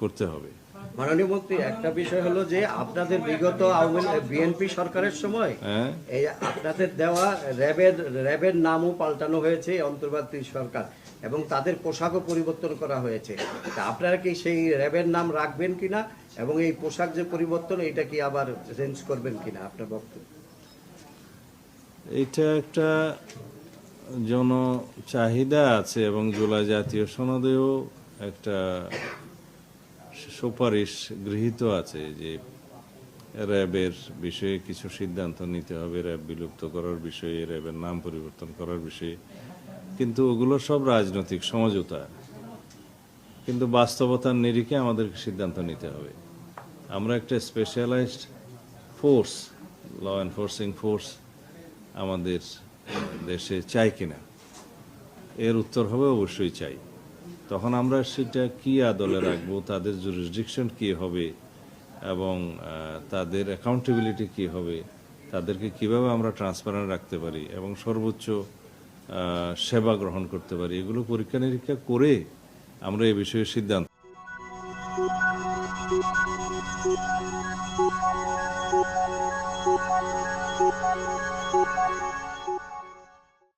করতে হবে। মাননীয় মন্ত্রী, একটা বিষয় হলো যে আপনাদের বিগত বিএনপি সরকারের সময় হ্যাঁ, এই আপনাদের দেওয়া র্যাবের নামও পাল্টানো হয়েছে অন্তর্বর্তী সরকার, এবং তাদের পোশাকও পরিবর্তন করা হয়েছে। তা আপনারা কি সেই র্যাবের নাম রাখবেন কিনা, এবং এই পোশাক যে পরিবর্তন এটা কি আবার চেঞ্জ করবেন কিনা, আপনার বক্তব্য? এটা একটা জন চাহিদা আছে এবং জুলাই জাতীয় সনদেও একটা সুপারিশ গৃহীত আছে যে র্যাবের বিষয়ে কিছু সিদ্ধান্ত নিতে হবে, র্যাব বিলুপ্ত করার বিষয়ে, র্যাবের নাম পরিবর্তন করার বিষয়ে। কিন্তু ওগুলো সব রাজনৈতিক সমঝোতা, কিন্তু বাস্তবতার নিরিখে আমাদেরকে সিদ্ধান্ত নিতে হবে। আমরা একটা specialised force, law enforcing force আমাদের দেশে চাই কিনা, এর উত্তর হবে অবশ্যই চাই। তখন আমরা সেটা কি আদলে রাখবো, তাদের জুরিসডিকশন কি হবে এবং তাদের অ্যাকাউন্টেবিলিটি কি হবে, তাদেরকে কিভাবে আমরা ট্রান্সপারেন্ট রাখতে পারি এবং সর্বোচ্চ সেবা গ্রহণ করতে পারি, এগুলো পরীক্ষা নিরীক্ষা করে আমরা এই বিষয়ে সিদ্ধান্ত